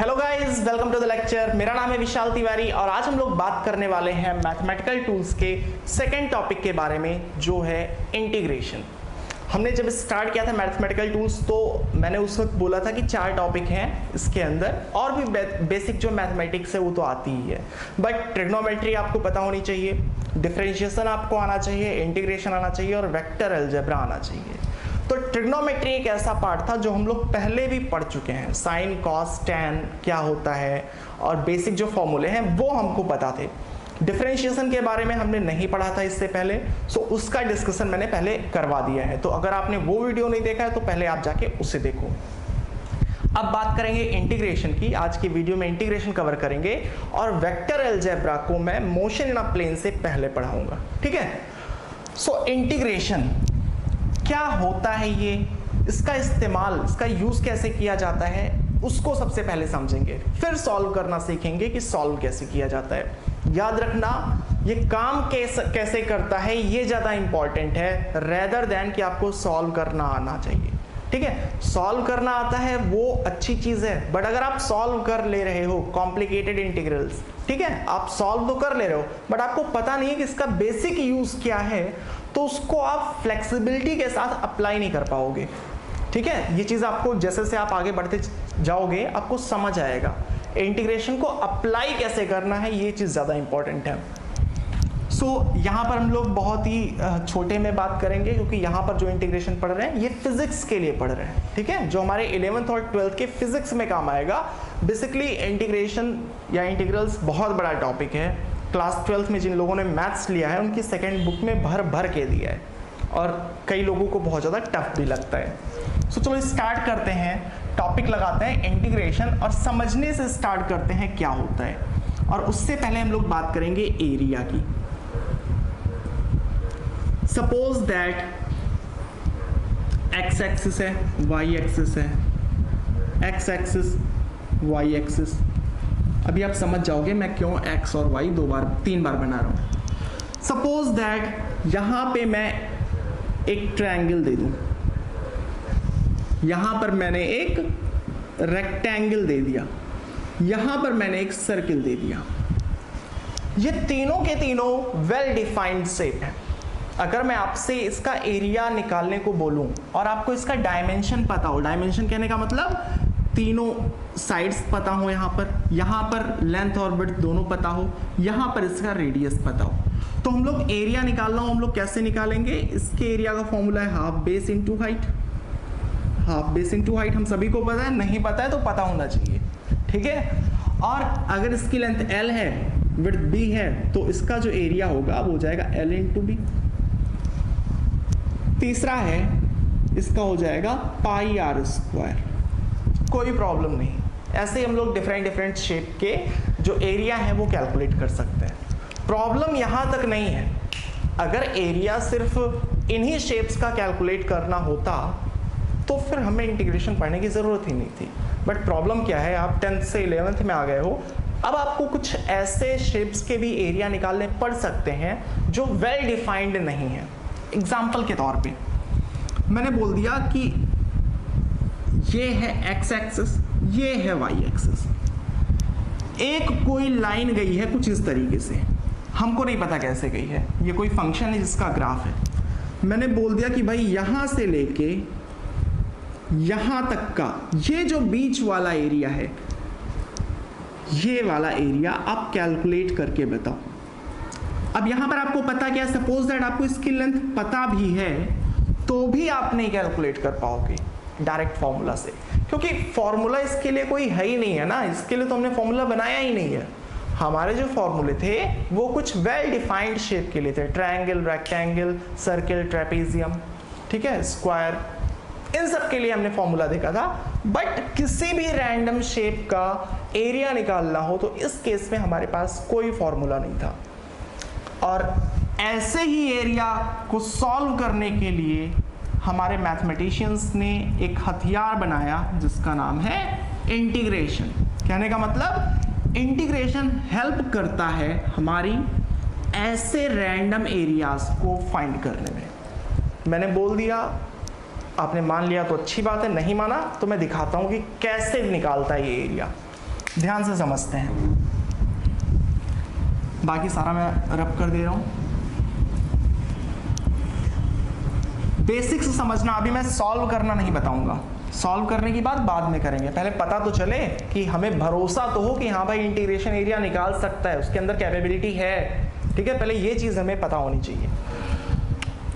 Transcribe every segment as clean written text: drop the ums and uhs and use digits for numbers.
Hello guys, welcome to the lecture. मेरा नाम है विशाल तिवारी और आज हम लोग बात करने वाले हैं मैथमेटिकल टूल्स के सेकंड टॉपिक के बारे में, जो है इंटीग्रेशन। हमने जब स्टार्ट किया था मैथमेटिकल टूल्स तो मैंने उस वक्त बोला था कि 4 टॉपिक हैं इसके अंदर, और भी बेसिक जो मैथमेटिक्स है वो तो आती ही है, बट ट्रिग्नोमेट्री आपको पता होनी चाहिए, डिफरेंशिएशन आपको आना चाहिए, इंटीग्रेशन आना चाहिए और वेक्टर अलजेब्रा आना चाहिए। तो ट्रिग्नोमेट्री एक ऐसा पार्ट था जो हम लोग पहले भी पढ़ चुके हैं। साइन कॉस टैन क्या होता है और बेसिक जो फॉर्मूले हैं वो हमको पता थे। डिफरेंशिएशन के बारे में हमने नहीं पढ़ा था इससे पहले, सो उसका डिस्कशन मैंने पहले करवा दिया है। तो अगर आपने वो वीडियो नहीं देखा है तो पहले आप जाके उसे देखो। अब बात करेंगे इंटीग्रेशन की। आज की वीडियो में इंटीग्रेशन कवर करेंगे और वेक्टर अलजेब्रा को मैं मोशन इन अ प्लेन से पहले पढ़ाऊंगा, ठीक है। सो इंटीग्रेशन क्या होता है, ये इसका इस्तेमाल, इसका यूज कैसे किया जाता है, उसको सबसे पहले समझेंगे, फिर सॉल्व करना सीखेंगे कि सॉल्व कैसे किया जाता है। याद रखना, ये काम कैसे करता है ये ज्यादा इंपॉर्टेंट है रेदर देन कि आपको सॉल्व करना आना चाहिए, ठीक है। सॉल्व करना आता है वो अच्छी चीज है, बट अगर आप सॉल्व कर ले रहे हो कॉम्प्लिकेटेड इंटीग्रल्स, ठीक है, आप सॉल्व तो कर ले रहे हो बट आपको पता नहीं है कि इसका बेसिक यूज क्या है, तो उसको आप फ्लेक्सिबिलिटी के साथ अप्लाई नहीं कर पाओगे, ठीक है। ये चीज आपको जैसे से आप आगे बढ़ते जाओगे आपको समझ आएगा इंटीग्रेशन को अप्लाई कैसे करना है, ये चीज ज्यादा इंपॉर्टेंट है। यहाँ पर हम लोग बहुत ही छोटे में बात करेंगे, क्योंकि यहाँ पर जो इंटीग्रेशन पढ़ रहे हैं ये फिजिक्स के लिए पढ़ रहे हैं, ठीक है, जो हमारे 11th और 12th के फिजिक्स में काम आएगा। बेसिकली इंटीग्रेशन या इंटीग्रल्स बहुत बड़ा टॉपिक है। क्लास 12th में जिन लोगों ने मैथ्स लिया है उनकी सेकेंड बुक में भर भर के दिया है और कई लोगों को बहुत ज़्यादा टफ भी लगता है। चलो स्टार्ट करते हैं, टॉपिक लगाते हैं इंटीग्रेशन और समझने से स्टार्ट करते हैं क्या होता है। और उससे पहले हम लोग बात करेंगे एरिया की। सपोज दैट एक्स एक्सिस है, वाई एक्सिस है, एक्स एक्सिस वाई एक्सिस। अभी आप समझ जाओगे मैं क्यों एक्स और वाई 3 बार बना रहा हूं। सपोज दैट यहां पे मैं एक ट्रायंगल दे दूं, यहां पर मैंने एक रेक्टेंगल दे दिया, यहां पर मैंने एक सर्किल दे दिया। ये तीनों के तीनों वेल डिफाइंड शेप है। अगर मैं आपसे इसका एरिया निकालने को बोलूं और आपको इसका डायमेंशन पता हो, डायमेंशन कहने का मतलब तीनों साइड्स पता हो, यहां पर लेंथ और विड्थ दोनों पता हो, यहां पर इसका रेडियस पता हो, तो हम लोग एरिया निकालना हो, हम लोग कैसे निकालेंगे? इसके एरिया का फॉर्मूला है half base into height. Half base into height हम सभी को पता है, नहीं पता है तो पता होना चाहिए, ठीक है। और अगर इसकी लेंथ L है, विड्थ B है, तो इसका जो एरिया होगा वो हो जाएगा L इंटू B। तीसरा है, इसका हो जाएगा पाई आर स्क्वायर। कोई प्रॉब्लम नहीं, ऐसे ही हम लोग डिफरेंट शेप के जो एरिया है वो कैलकुलेट कर सकते हैं। प्रॉब्लम यहां तक नहीं है, अगर एरिया सिर्फ इन्हीं शेप्स का कैलकुलेट करना होता तो फिर हमें इंटीग्रेशन पढ़ने की जरूरत ही नहीं थी। बट प्रॉब्लम क्या है, आप 10th से 11th में आ गए हो, अब आपको कुछ ऐसे शेप्स के भी एरिया निकालने पड़ सकते हैं जो वेल डिफाइंड नहीं है। एग्जाम्पल के तौर पे मैंने बोल दिया कि ये है एक्स एक्सिस, ये है वाई एक्सिस, एक कोई लाइन गई है कुछ इस तरीके से, हमको नहीं पता कैसे गई है, ये कोई फंक्शन है जिसका ग्राफ है। मैंने बोल दिया कि भाई यहां से लेके यहां तक का ये जो बीच वाला एरिया है, ये वाला एरिया आप कैलकुलेट करके बताओ। अब यहां पर आपको पता क्या, सपोज दैट आपको इसकी लेंथ पता भी है तो भी आप नहीं कैलकुलेट कर पाओगे डायरेक्ट फॉर्मूला से, क्योंकि फॉर्मूला इसके लिए कोई है ही नहीं है ना, इसके लिए तो हमने फॉर्मूला बनाया ही नहीं है। हमारे जो फॉर्मूले थे वो कुछ वेल डिफाइंड शेप के लिए थे, ट्रायंगल, रेक्टेंगल, सर्किल, ट्रेपेजियम, ठीक है, स्क्वायर, इन सब के लिए हमने फॉर्मूला देखा था। बट किसी भी रैंडम शेप का एरिया निकालना हो तो इस केस में हमारे पास कोई फॉर्मूला नहीं था। और ऐसे ही एरिया को सॉल्व करने के लिए हमारे मैथमेटिशियंस ने एक हथियार बनाया जिसका नाम है इंटीग्रेशन। कहने का मतलब इंटीग्रेशन हेल्प करता है हमारी ऐसे रैंडम एरियाज को फाइंड करने में। मैंने बोल दिया, आपने मान लिया तो अच्छी बात है, नहीं माना तो मैं दिखाता हूं कि कैसे निकालता है ये एरिया। ध्यान से समझते हैं, बाकी सारा मैं रब कर दे रहा हूं। बेसिक्स समझना, अभी मैं सॉल्व करना नहीं बताऊंगा, सॉल्व करने की बात बाद में करेंगे, पहले पता तो चले कि हमें भरोसा तो हो कि हाँ भाई इंटीग्रेशन एरिया निकाल सकता है, उसके अंदर कैपेबिलिटी है, ठीक है, पहले ये चीज हमें पता होनी चाहिए।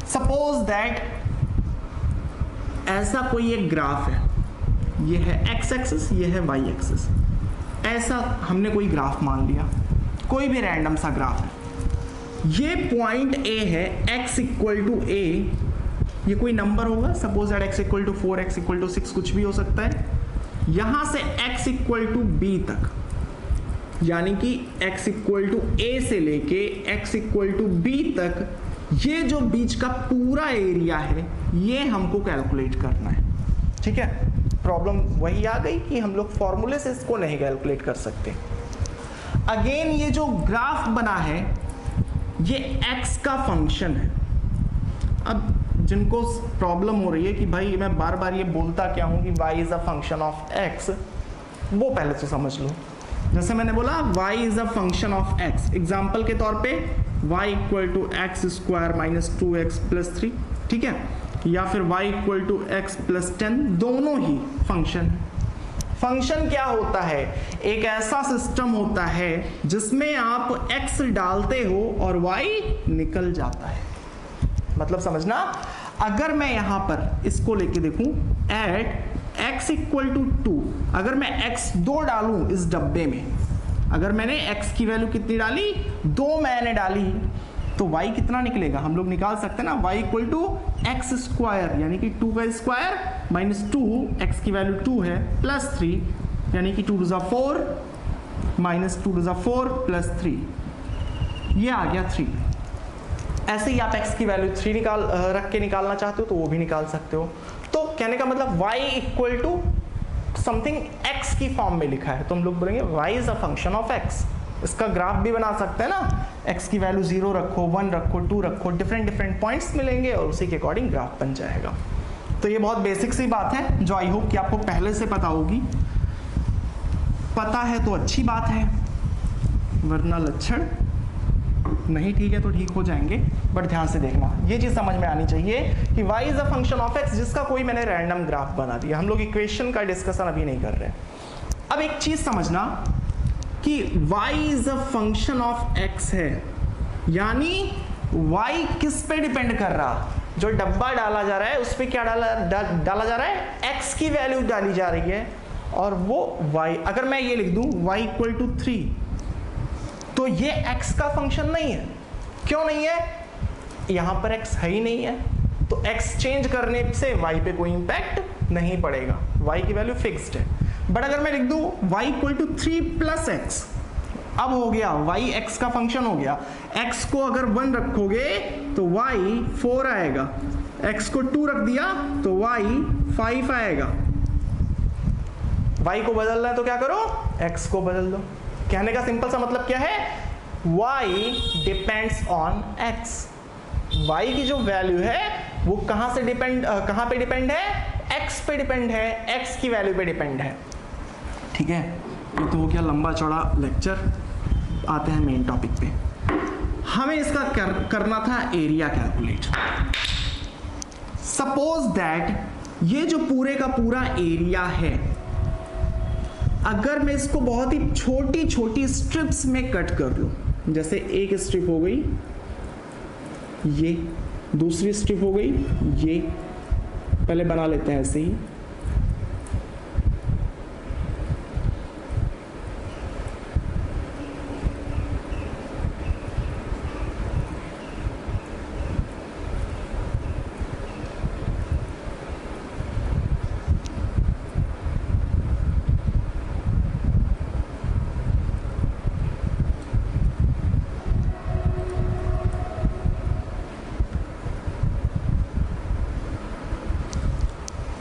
सपोज दैट ऐसा कोई एक ग्राफ है, ये है एक्स एक्सिस, ये है वाई एक्सिस, ऐसा हमने कोई ग्राफ मान लिया, कोई भी रैंडम सा ग्राफ है, ये पॉइंट ए है, x इक्वल टू ए, ये कोई नंबर होगा, suppose that x equal to 4, x equal to 6, कुछ भी हो सकता है, यहां से x इक्वल टू बी तक, यानी कि x इक्वल टू ए से लेके x इक्वल टू बी तक, ये जो बीच का पूरा एरिया है ये हमको कैलकुलेट करना है, ठीक है। प्रॉब्लम वही आ गई कि हम लोग फॉर्मूले से इसको नहीं कैलकुलेट कर सकते। अगेन ये जो ग्राफ बना है ये x का फंक्शन है। अब जिनको प्रॉब्लम हो रही है कि भाई मैं बार बार ये बोलता क्या हूं कि y is a function of x, वो पहले तो समझ लो। जैसे मैंने बोला y is a function of x, example के तौर पे y equal to x square minus 2x plus 3, ठीक है, या फिर y equal to x plus 10, दोनों ही फंक्शन है। फंक्शन क्या होता है? एक ऐसा सिस्टम होता है जिसमें आप x डालते हो और y निकल जाता है। मतलब समझना, अगर मैं यहां पर इसको लेके देखूं एट x इक्वल टू 2, अगर मैं x2 डालूं इस डब्बे में, अगर मैंने x की वैल्यू कितनी डाली, 2 मैंने डाली, तो y कितना निकलेगा? हम लोग निकाल सकते हैं ना, y equal to x square यानी कि 2 का स्क्वायर माइनस 2, x की वैल्यू 2 है, प्लस 3 यानी कि 2 टू 4 माइनस 2 टू 4 प्लस 3, ये आ गया 3। ऐसे ही आप x की वैल्यू 3 रख के निकालना चाहते हो तो वो भी निकाल सकते हो। तो कहने का मतलब y equal to something x की फॉर्म में लिखा है तो हम लोग बोलेंगे y is a function of x। इसका ग्राफ भी बना सकते हैं ना, x की वैल्यू 0 रखो, 1 रखो, 2 रखो, डिफरेंट पॉइंट्स मिलेंगे और उसी के अकॉर्डिंग ग्राफ बन जाएगा। तो ये बहुत बेसिक सी बात है जो आई होप कि आपको पहले से पता होगी। पता है तो अच्छी बात है, वरना लक्षण नहीं ठीक है तो ठीक हो जाएंगे, बट ध्यान से देखना, ये चीज समझ में आनी चाहिए कि y is a function of x, जिसका कोई मैंने रैंडम ग्राफ बना दिया। हम लोग इक्वेशन का डिस्कशन अभी नहीं कर रहे। अब एक चीज समझना कि y is a function of x है, यानी y किस पे डिपेंड कर रहा? जो डब्बा डाला जा रहा है उस पर क्या डाला जा रहा है? x की वैल्यू डाली जा रही है, और वो y, अगर मैं ये लिख दूं y इक्वल टू 3, तो ये x का फंक्शन नहीं है। क्यों नहीं है? यहां पर x है ही नहीं है, तो x चेंज करने से y पे कोई इंपैक्ट नहीं पड़ेगा, y की वैल्यू फिक्स्ड है। बट अगर मैं लिख दूं y equal to 3 plus x, अब हो गया y x का फंक्शन हो गया। x को अगर 1 रखोगे तो y 4 आएगा, x को 2 रख दिया तो y 5 आएगा। y को बदलना है तो क्या करो? x को बदल दो। कहने का सिंपल सा मतलब क्या है? y depends on x। y की जो वैल्यू है वो कहां पे डिपेंड है? x पे डिपेंड है, x की वैल्यू पे डिपेंड है। ठीक है, ये तो हो गया लंबा चौड़ा लेक्चर। आते हैं मेन टॉपिक पे। हमें इसका करना था एरिया कैलकुलेट। सपोज दैट ये जो पूरे का पूरा एरिया है, अगर मैं इसको बहुत ही छोटी छोटी स्ट्रिप्स में कट कर लूं, जैसे एक स्ट्रिप हो गई ये, दूसरी स्ट्रिप हो गई ये, पहले बना लेते हैं ऐसे ही,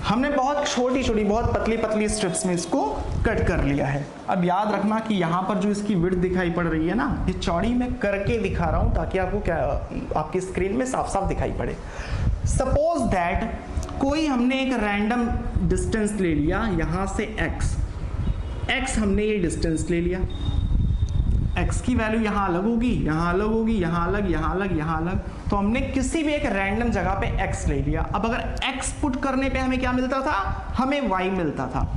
हमने बहुत छोटी छोटी बहुत पतली पतली स्ट्रिप्स में इसको कट कर लिया है। अब याद रखना कि यहाँ पर जो इसकी विड्थ दिखाई पड़ रही है ना, ये चौड़ी मैं करके दिखा रहा हूँ ताकि आपको क्या आपकी स्क्रीन में साफ साफ दिखाई पड़े। सपोज दैट कोई हमने एक रैंडम डिस्टेंस ले लिया यहाँ से x, x हमने ये डिस्टेंस ले लिया, x की वैल्यू यहाँ अलग होगी, यहाँ अलग होगी, यहाँ अलग, यहाँ अलग, यहाँ अलग, तो हमने किसी भी एक रैंडम जगह पे x ले लिया। अब अगर x पुट करने पे हमें क्या मिलता था, हमें y मिलता था।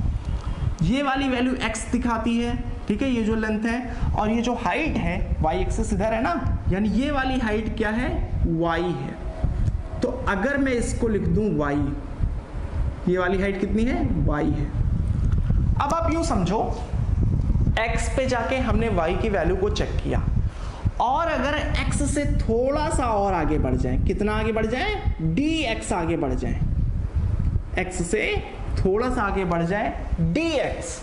ये वाली वैल्यू x दिखाती है, ठीक है, ये जो लेंथ है, और ये जो हाइट है y एक्सिस इधर है ना, यानी ये वाली हाइट क्या है, y है। तो अगर मैं इसको लिख दूं y, ये वाली हाइट कितनी है, y है। अब आप यूं समझो, x पे जाके हमने y की वैल्यू को चेक किया, और अगर x से थोड़ा सा और आगे बढ़ जाए, कितना आगे बढ़ जाए, dx आगे बढ़ जाए, x से थोड़ा सा आगे बढ़ जाए dx,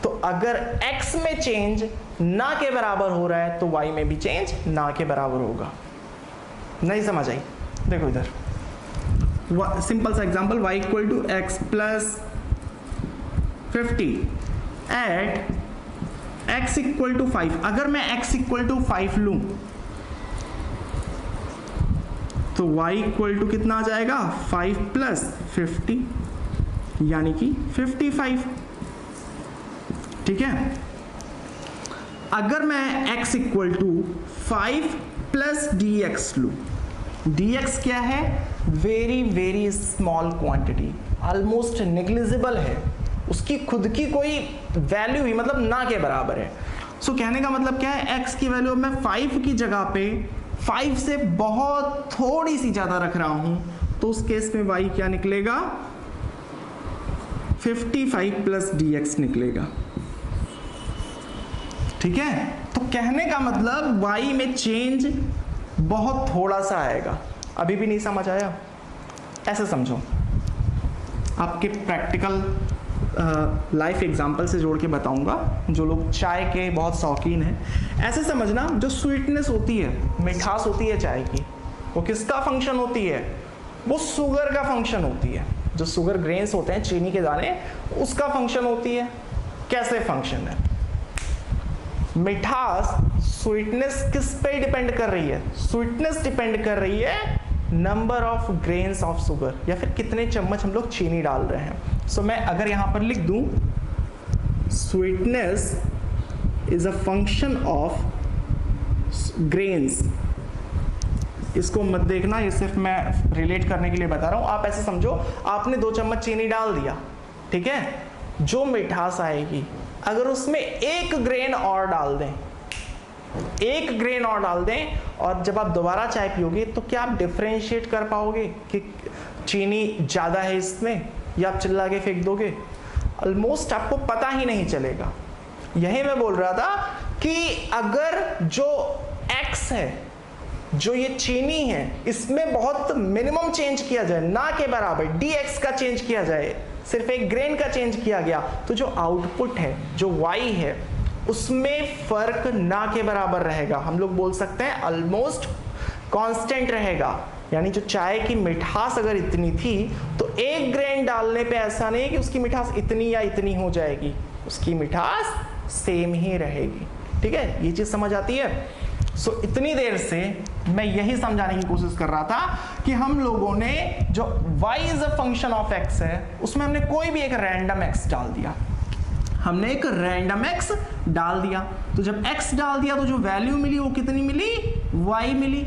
तो अगर x में चेंज ना के बराबर हो रहा है तो y में भी चेंज ना के बराबर होगा। नहीं समझ आई? देखो इधर सिंपल सा example, y equal to x plus 50 at x equal to 5। अगर मैं x इक्वल टू 5 लूं तो y इक्वल टू कितना आ जाएगा, 5 प्लस 50 यानी कि 55, ठीक है। अगर मैं x equal to 5 plus dx लूं, dx क्या है, very very small quantity, almost negligible है, उसकी खुद की कोई वैल्यू ही मतलब ना के बराबर है। सो कहने का मतलब क्या है, x की वैल्यू मैं 5 की जगह पे 5 से बहुत थोड़ी सी ज्यादा रख रहा हूं, तो उस केस में y क्या निकलेगा, 55 प्लस dx निकलेगा, ठीक है। तो कहने का मतलब y में चेंज बहुत थोड़ा सा आएगा। अभी भी नहीं समझ आया? ऐसे समझो, आपके प्रैक्टिकल लाइफ एग्जाम्पल से जोड़ के बताऊंगा, जो लोग चाय के बहुत शौकीन हैं। ऐसे समझना, जो स्वीटनेस होती है, मिठास होती है चाय की, वो किसका फंक्शन होती है, वो शुगर का फंक्शन होती है। जो शुगर ग्रेन्स होते हैं, चीनी के दाने, उसका फंक्शन होती है। कैसे फंक्शन है? मिठास, स्वीटनेस किस पे डिपेंड कर रही है, स्वीटनेस डिपेंड कर रही है number of grains of sugar, या फिर कितने चम्मच हम लोग चीनी डाल रहे हैं। सो मैं अगर यहां पर लिख दूं, sweetness is a function of grains, इसको मत देखना, ये सिर्फ मैं रिलेट करने के लिए बता रहा हूं। आप ऐसे समझो, आपने 2 चम्मच चीनी डाल दिया, ठीक है, जो मिठास आएगी, अगर उसमें 1 ग्रेन और डाल दें, 1 ग्रेन और डाल दें, और जब आप दोबारा चाय पियोगे तो क्या आप डिफरेंशिएट कर पाओगे कि चीनी ज़्यादा है इसमें, या आप चिल्ला के फेंक दोगे? ऑलमोस्ट आपको पता ही नहीं चलेगा। यही मैं बोल रहा था कि अगर जो x है, जो ये चीनी है, इसमें बहुत मिनिमम चेंज किया जाए, ना के बराबर dx का चेंज किया जाए, सिर्फ 1 ग्रेन का चेंज किया गया, तो जो आउटपुट है, जो y है, उसमें फर्क ना के बराबर रहेगा। हम लोग बोल सकते हैं ऑलमोस्ट कांस्टेंट रहेगा। यानी जो चाय की मिठास अगर इतनी थी, तो 1 ग्रेन डालने पे ऐसा नहीं है कि उसकी मिठास इतनी या इतनी हो जाएगी, उसकी मिठास सेम ही रहेगी, ठीक है। ये चीज समझ आती है? सो इतनी देर से मैं यही समझाने की कोशिश कर रहा था कि हम लोगों ने जो y is a function of x है, उसमें हमने कोई भी एक रैंडम x डाल दिया, हमने एक रैंडम x डाल दिया, तो जब x डाल दिया तो जो वैल्यू मिली वो कितनी मिली, y मिली।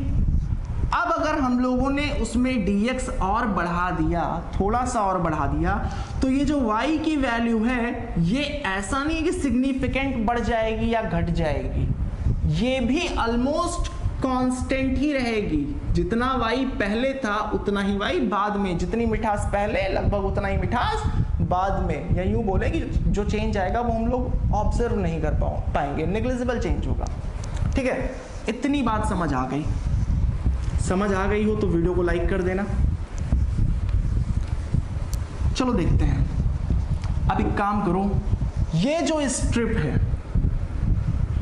अब अगर हम लोगों ने उसमें dx और बढ़ा दिया, थोड़ा सा और बढ़ा दिया, तो ये जो y की वैल्यू है, ये ऐसा नहीं है कि सिग्निफिकेंट बढ़ जाएगी या घट जाएगी, ये भी ऑलमोस्ट कांस्टेंट ही रहेगी। जितना y पहले था उतना ही y बाद में, जितनी मिठास पहले लगभग उतना ही मिठास बाद में, या यूं बोले कि जो चेंज आएगा वो हम लोग ऑब्जर्व नहीं कर पाएंगे, नेग्लिजिबल चेंज होगा, ठीक है। इतनी बात समझ आ गई? समझ आ गई हो तो वीडियो को लाइक कर देना। चलो देखते हैं। अब एक काम करो, ये जो स्ट्रिप है,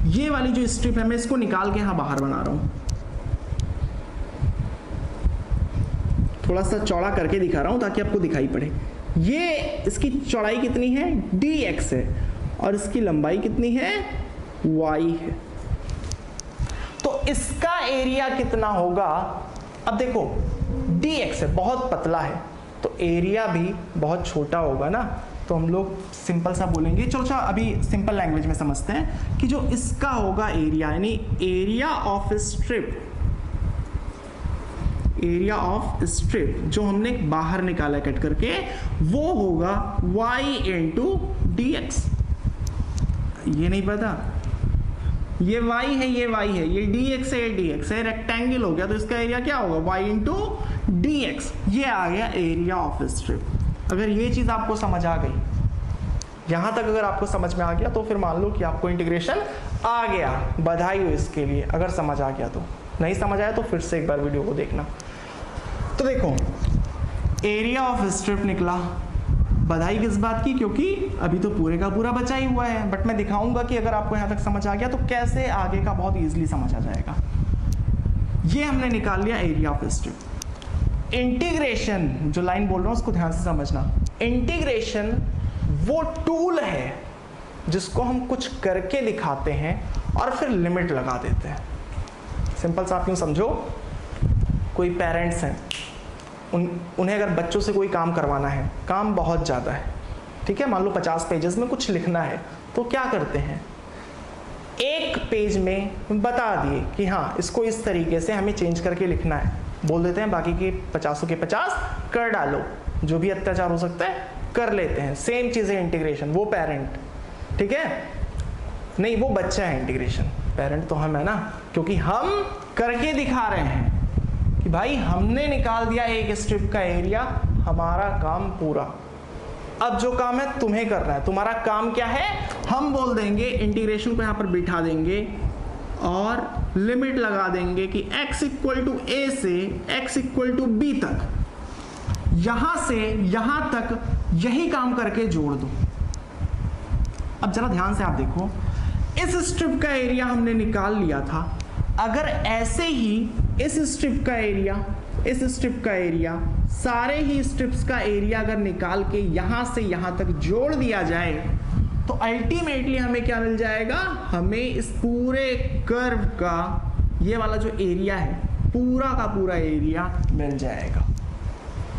ये वाली जो स्ट्रिप है, मैं इसको निकाल के यहां बाहर बना रहा हूं, थोड़ा सा चौड़ा करके दिखा रहा हूं ताकि आपको दिखाई पड़े। ये इसकी चौड़ाई कितनी है, dx है, और इसकी लंबाई कितनी है, y है। तो इसका एरिया कितना होगा? अब देखो, dx है, बहुत पतला है, तो एरिया भी बहुत छोटा होगा ना, तो हम लोग सिंपल सा बोलेंगे, चलो अच्छा अभी सिंपल लैंग्वेज में समझते हैं कि जो इसका होगा एरिया, यानी area of strip, area of strip जो हमने बाहर निकाला कट करके, वो होगा y इंटू डी एक्स। ये नहीं पता, ये y है, ये y है, ये dx है, ये dx है, रेक्टेंगल हो गया तो इसका एरिया क्या होगा y इंटू डी एक्स। ये आ गया एरिया ऑफ स्ट्रिप। अगर ये चीज़ आपको समझ आ गई, यहाँ तक अगर आपको समझ में आ गया तो फिर मान लो कि आपको इंटीग्रेशन आ गया, बधाई हो इसके लिए अगर समझ आ गया तो। नहीं समझ आया तो फिर से एक बार वीडियो को देखना। तो देखो एरिया ऑफ स्ट्रिप निकला, बधाई किस बात की, क्योंकि अभी तो पूरे का पूरा बचा ही हुआ है, बट मैं दिखाऊंगा कि अगर आपको यहाँ तक समझ आ गया तो कैसे आगे का बहुत ईजिली समझ आ जाएगा। ये हमने निकाल लिया एरिया ऑफ स्ट्रिप। इंटीग्रेशन, जो लाइन बोल रहा हूँ उसको ध्यान से समझना, इंटीग्रेशन वो टूल है जिसको हम कुछ करके दिखाते हैं और फिर लिमिट लगा देते हैं। सिंपल सा आप यूँ समझो, कोई पेरेंट्स हैं, उन्हें अगर बच्चों से कोई काम करवाना है, काम बहुत ज़्यादा है, ठीक है, मान लो 50 पेजेस में कुछ लिखना है, तो क्या करते हैं, एक पेज में बता दिए कि हाँ इसको इस तरीके से हमें चेंज करके लिखना है, बोल देते हैं, बाकी के 50 के 50 कर डालो, जो भी अत्याचार हो सकता है कर लेते हैं। सेम चीज़ है इंटीग्रेशन, वो पेरेंट, ठीक है, नहीं वो बच्चा है, इंटीग्रेशन पेरेंट तो हम है ना, क्योंकि हम करके दिखा रहे हैं कि भाई हमने निकाल दिया एक स्ट्रिप का एरिया, हमारा काम पूरा। अब जो काम है तुम्हें करना है, तुम्हारा काम क्या है, हम बोल देंगे, इंटीग्रेशन को यहाँ पर बिठा देंगे और लिमिट लगा देंगे कि x इक्वल टू ए से x इक्वल टू बी तक, यहां से यहां तक यही काम करके जोड़ दो। अब जरा ध्यान से आप देखो, इस स्ट्रिप का एरिया हमने निकाल लिया था, अगर ऐसे ही इस स्ट्रिप का एरिया, इस स्ट्रिप का एरिया, सारे ही स्ट्रिप्स का एरिया अगर निकाल के यहां से यहां तक जोड़ दिया जाए तो अल्टीमेटली हमें क्या मिल जाएगा, हमें इस पूरे कर्व का ये वाला जो एरिया है, पूरा का पूरा एरिया मिल जाएगा।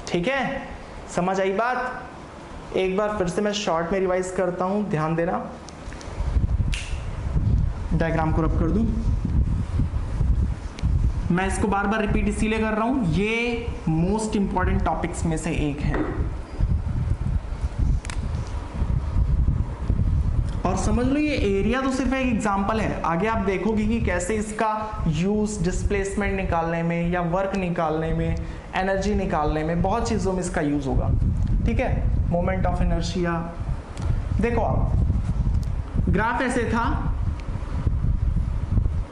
ठीक है, समझ आई बात? एक बार फिर से मैं शॉर्ट में रिवाइज करता हूं, ध्यान देना। डायग्राम को रब कर दूं, मैं इसको बार बार रिपीट इसीलिए कर रहा हूं, ये मोस्ट इंपॉर्टेंट टॉपिक्स में से एक है। और समझ लो ये एरिया तो सिर्फ एक एग्जांपल है, आगे आप देखोगे कि कैसे इसका यूज डिस्प्लेसमेंट निकालने में या वर्क निकालने में, एनर्जी निकालने में, बहुत चीजों में इसका यूज होगा। ठीक है, मोमेंट ऑफ इनर्शिया। देखो आप ग्राफ ऐसे था,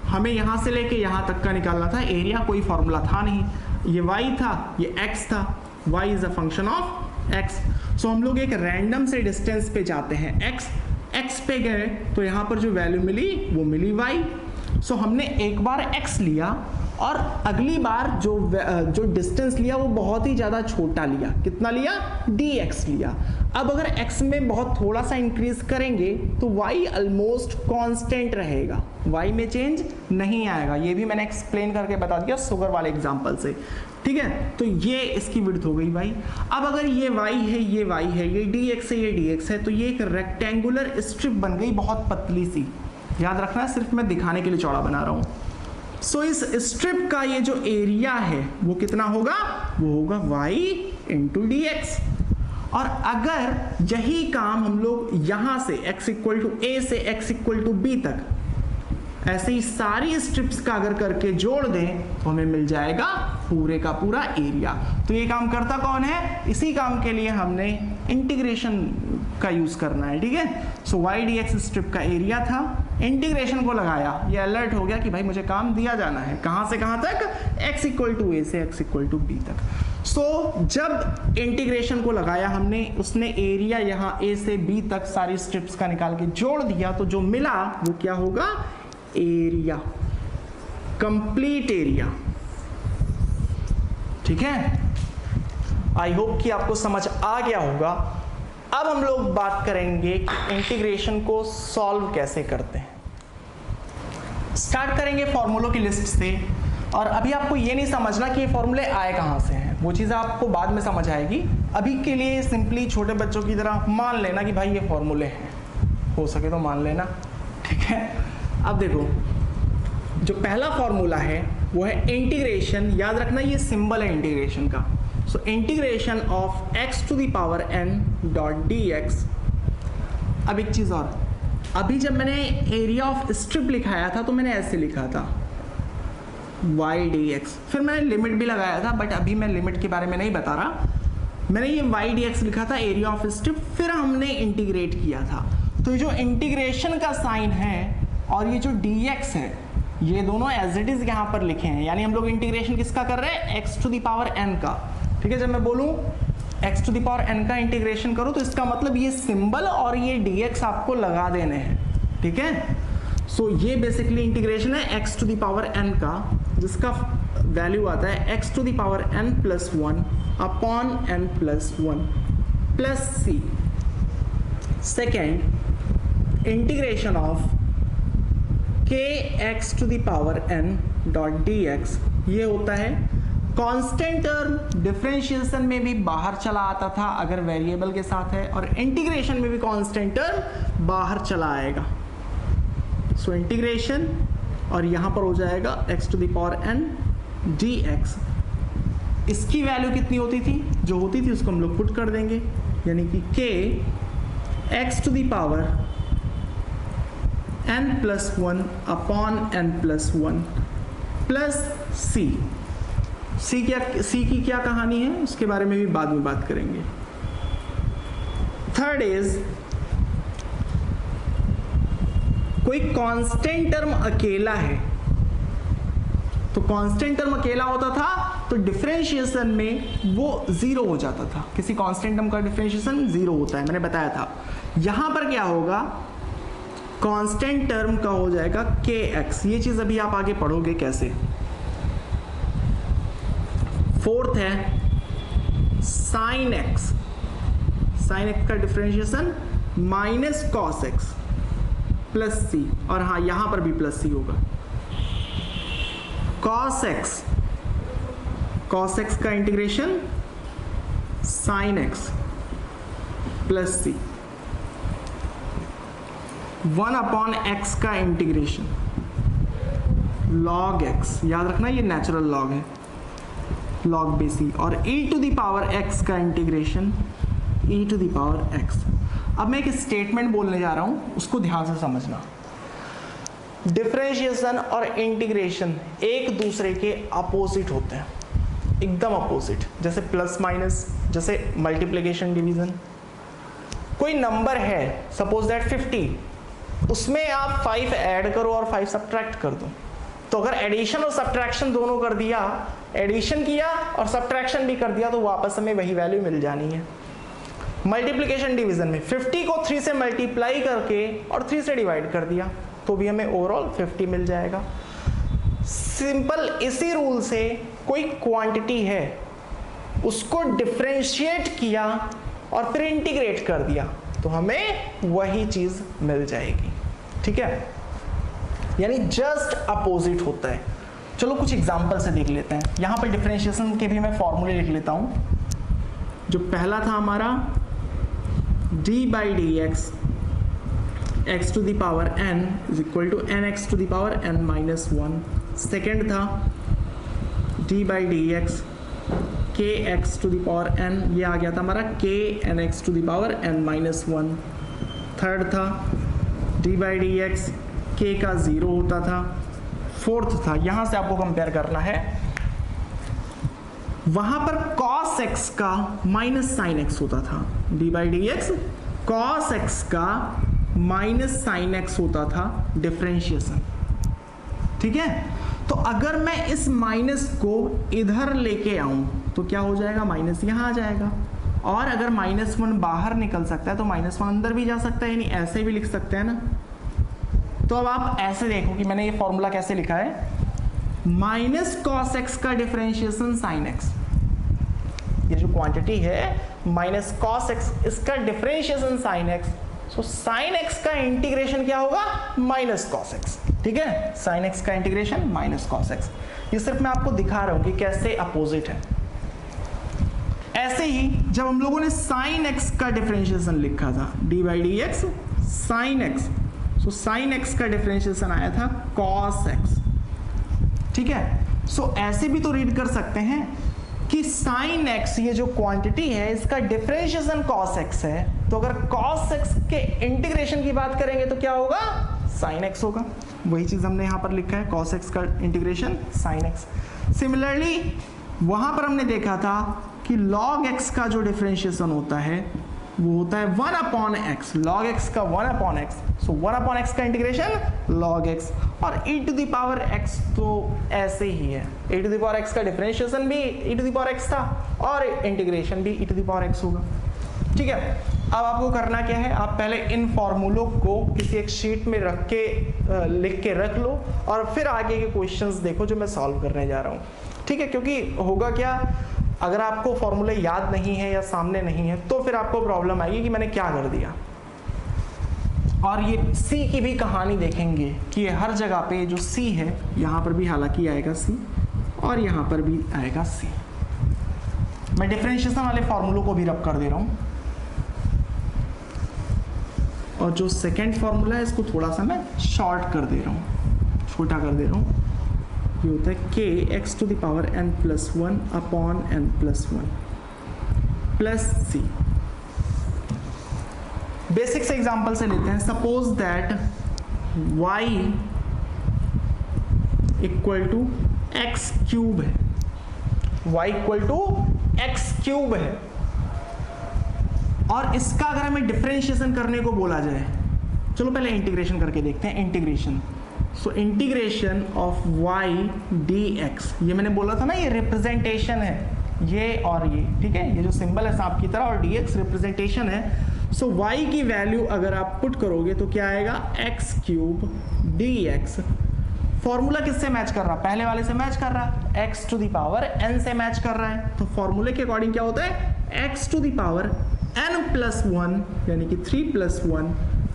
हमें यहां से लेके यहां तक का निकालना था, एरिया कोई फॉर्मूला था नहीं, ये y था, ये x था, y is a function of x। सो हम लोग एक रैंडम से डिस्टेंस पे जाते हैं, x पे गए तो यहां पर जो वैल्यू मिली वो मिली y। सो हमने एक बार x लिया और अगली बार जो डिस्टेंस लिया वो बहुत ही ज्यादा छोटा लिया, कितना लिया, dx लिया। अब अगर x में बहुत थोड़ा सा इंक्रीज करेंगे तो y ऑलमोस्ट कांस्टेंट रहेगा, y में चेंज नहीं आएगा। ये भी मैंने एक्सप्लेन करके बता दिया शुगर वाले एग्जांपल से। ठीक है, तो ये इसकी विड्थ हो गई y। अब अगर ये y है, ये y है, ये dx है, ये dx है, तो ये एक रेक्टेंगुलर स्ट्रिप बन गई, बहुत पतली सी। याद रखना, सिर्फ मैं दिखाने के लिए चौड़ा बना रहा हूं। सो इस स्ट्रिप का ये जो एरिया है वो कितना होगा, वो होगा y इंटू डी एक्स। और अगर यही काम हम लोग यहां से x इक्वल टू ए से x इक्वल टू बी तक ऐसे ही सारी स्ट्रिप्स का अगर करके जोड़ दें तो हमें मिल जाएगा पूरे का पूरा एरिया। तो ये काम करता कौन है, इसी काम के लिए हमने इंटीग्रेशन का यूज करना है। ठीक है, सो y dx स्ट्रिप का एरिया था, इंटीग्रेशन को लगाया, ये अलर्ट हो गया कि भाई मुझे काम दिया जाना है, कहां से कहां तक, x इक्वल टू ए से x इक्वल टू बी तक। सो जब इंटीग्रेशन को लगाया हमने, उसने एरिया यहां a से b तक सारी स्ट्रिप्स का निकाल के जोड़ दिया, तो जो मिला वो क्या होगा, एरिया, कंप्लीट एरिया। ठीक है, आई होप कि आपको समझ आ गया होगा। अब हम लोग बात करेंगे कि इंटीग्रेशन को सॉल्व कैसे करते हैं। स्टार्ट करेंगे फॉर्मूलों की लिस्ट से, और अभी आपको ये नहीं समझना कि ये फॉर्मूले आए कहां से हैं, वो चीज़ आपको बाद में समझ आएगी। अभी के लिए सिंपली छोटे बच्चों की तरह मान लेना कि भाई ये फॉर्मूले हैं, हो सके तो मान लेना, ठीक है। अब देखो जो पहला फॉर्मूला है वो है इंटीग्रेशन, याद रखना ये सिंबल है इंटीग्रेशन का। So integration of x to the power n dot dx। अब एक चीज़ और, अभी जब मैंने एरिया ऑफ स्ट्रिप लिखाया था तो मैंने ऐसे लिखा था y dx, फिर मैंने लिमिट भी लगाया था, बट अभी मैं लिमिट के बारे में नहीं बता रहा। मैंने ये y dx लिखा था एरिया ऑफ स्ट्रिप, फिर हमने इंटीग्रेट किया था। तो जो इंटीग्रेशन का साइन है और ये जो dx है, ये दोनों एज इट इज यहाँ पर लिखे हैं, यानी हम लोग इंटीग्रेशन किसका कर रहे हैं, x to the power n का, ठीक है। जब मैं बोलूँ x to the power n का इंटीग्रेशन करो तो इसका मतलब ये सिंबल और ये dx आपको लगा देने हैं, ठीक है। सो ये बेसिकली इंटीग्रेशन है x to the power n का, जिसका वैल्यू आता है x to the power n plus 1 upon n plus 1 plus c। Second integration of k x to the power n dot dx, ये होता है constant term, differentiation में भी बाहर चला आता था अगर वेरिएबल के साथ है, और इंटीग्रेशन में भी कांस्टेंट टर्म बाहर चला आएगा। सो इंटीग्रेशन और यहाँ पर हो जाएगा x to the power n dx। इसकी वैल्यू कितनी होती थी, जो होती थी उसको हम लोग पुट कर देंगे, यानी कि k x to the power n plus 1 upon n plus 1 plus c। C की क्या कहानी है उसके बारे में भी बाद में बात करेंगे। थर्ड इज कोई कांस्टेंट टर्म अकेला है, तो कांस्टेंट टर्म अकेला होता था तो डिफरेंशिएशन में वो जीरो हो जाता था। किसी कांस्टेंट टर्म का डिफरेंशिएशन जीरो होता है, मैंने बताया था। यहां पर क्या होगा, कांस्टेंट टर्म का हो जाएगा kx। ये चीज अभी आप आगे पढ़ोगे कैसे। फोर्थ है साइन एक्स, साइन एक्स का differentiation minus cos x plus C, और हाँ यहां पर भी प्लस सी होगा। कॉस एक्स का integration sine x plus C, 1 upon x का इंटीग्रेशन लॉग एक्स, याद रखना ये नेचुरल लॉग है, लॉग बेसी, और e to the power x का integration e to the power x। अब मैं एक स्टेटमेंट बोलने जा रहा हूं, उसको ध्यान से समझना। डिफरेंशिएशन और इंटीग्रेशन एक दूसरे के अपोजिट होते हैं, एकदम अपोजिट। जैसे प्लस माइनस, जैसे मल्टीप्लिकेशन डिवीजन। कोई नंबर है सपोज दैट 50, उसमें आप 5 ऐड करो और 5 सब्ट्रैक्ट कर दो, तो अगर एडिशन और सब्ट्रैक्शन दोनों कर दिया, एडिशन किया और सब्ट्रैक्शन भी कर दिया, तो वापस हमें वही वैल्यू मिल जानी है। मल्टीप्लिकेशन डिवीजन में 50 को 3 से मल्टीप्लाई करके और 3 से डिवाइड कर दिया तो भी हमें ओवरऑल 50 मिल जाएगा। सिंपल इसी रूल से कोई क्वांटिटी है उसको डिफरेंशिएट किया और फिर इंटीग्रेट कर दिया तो हमें वही चीज मिल जाएगी, ठीक है। यानी जस्ट अपोजिट होता है। चलो कुछ एग्जांपल से देख लेते हैं। यहाँ पर डिफरेंशिएशन के भी मैं फॉर्मूले लिख लेता हूँ। जो पहला था हमारा d by d x x to the power n is equal to n x to the power n minus 1। Second था d by d x k x to the power n, ये आ गया था हमारा k n x to the power n minus 1। Third था d by d x k का 0 होता था। फोर्थ था, यहां से आपको कंपेयर करना है, वहां पर cos x का माइनस साइन x होता था, d by d x cos x का माइनस साइन x होता था डिफरेंशिएशन, ठीक है। तो अगर मैं इस माइनस को इधर लेके आऊं तो क्या हो जाएगा, माइनस यहां आ जाएगा, और अगर -1 बाहर निकल सकता है तो -1 अंदर भी जा सकता है, यानी ऐसे भी लिख सकते हैं ना। तो अब आप ऐसे देखो कि मैंने ये फॉर्मूला कैसे लिखा है, माइनस कॉस एक्स का डिफरेंशिएशन साइन एक्स, ये जो क्वांटिटी है माइनस कॉस एक्स, इसका differentiation sine x. So sine x का इंटीग्रेशन क्या होगा, माइनस कॉस एक्स, ठीक है। साइन एक्स का इंटीग्रेशन माइनस कॉस एक्स। ये सिर्फ मैं आपको दिखा रहा हूं कि कैसे अपोजिट है। ऐसे ही जब हम लोगों ने साइन एक्स का डिफरेंशिएशन लिखा था, D by d x sine x, so sine x का डिफरेंशिएशन आया था कॉस एक्स, ठीक है। सो ऐसे भी तो रीड कर सकते हैं कि साइन एक्स ये जो क्वांटिटी है इसका डिफरेंशिएशन कॉस एक्स है, तो अगर कॉस एक्स के इंटीग्रेशन की बात करेंगे तो क्या होगा, साइन एक्स होगा। वही चीज हमने यहां पर लिखा है, कॉस एक्स का इंटीग्रेशन साइन एक्स। सिमिलरली वहां पर हमने देखा था कि log x का जो डिफरेंशिएशन होता है वो होता है 1 अपॉन एक्स, log x का 1 upon x, so 1 upon x का इंटीग्रेशन log x, और e to the power x तो ऐसे ही है, e to the power x का डिफरेंशिएशन भी e to the power x था और इंटीग्रेशन भी e to the power x होगा, ठीक है। अब आपको करना क्या है, आप पहले इन फॉर्मूलों को किसी एक शीट में रख के लिख के रख लो और फिर आगे के क्वेश्चंस देखो जो मैं सॉल्व करने जा रहा हूँ, ठीक है। क्योंकि होगा क्या, अगर आपको फॉर्मूले याद नहीं है या सामने नहीं है तो फिर आपको प्रॉब्लम आएगी कि मैंने क्या कर दिया। और ये सी की भी कहानी देखेंगे कि ये हर जगह पे जो सी है, यहाँ पर भी हालांकि आएगा सी और यहाँ पर भी आएगा सी। मैं डिफरेंशिएशन वाले फॉर्मूलों को भी रब कर दे रहा हूँ, और जो सेकेंड फॉर्मूला है इसको थोड़ा सा मैं शॉर्ट कर दे रहा हूँ, छोटा कर दे रहा हूँ। ये होता है k x to the power n plus 1 upon n plus 1 plus c। Basic से एग्जांपल से लेते हैं। Suppose that y equal to x cube है, y equal to x cube है, और इसका अगर हमें डिफरेंशिएशन करने को बोला जाए, चलो पहले इंटीग्रेशन करके देखते हैं। Integration, so integration of y dx, ये मैंने बोला था ना ये रिप्रेजेंटेशन है, ये और ये, ठीक है, ये जो सिंबल है सांप की तरह और dx रिप्रेजेंटेशन है। सो y की वैल्यू अगर आप पुट करोगे तो क्या आएगा, एक्स क्यूब dx। फॉर्मूला किससे मैच कर रहा, पहले वाले से मैच कर रहा, x to the power n से मैच कर रहा है, तो फॉर्मूले के अकॉर्डिंग क्या होता है, x to the power n plus 1 यानी कि 3 plus 1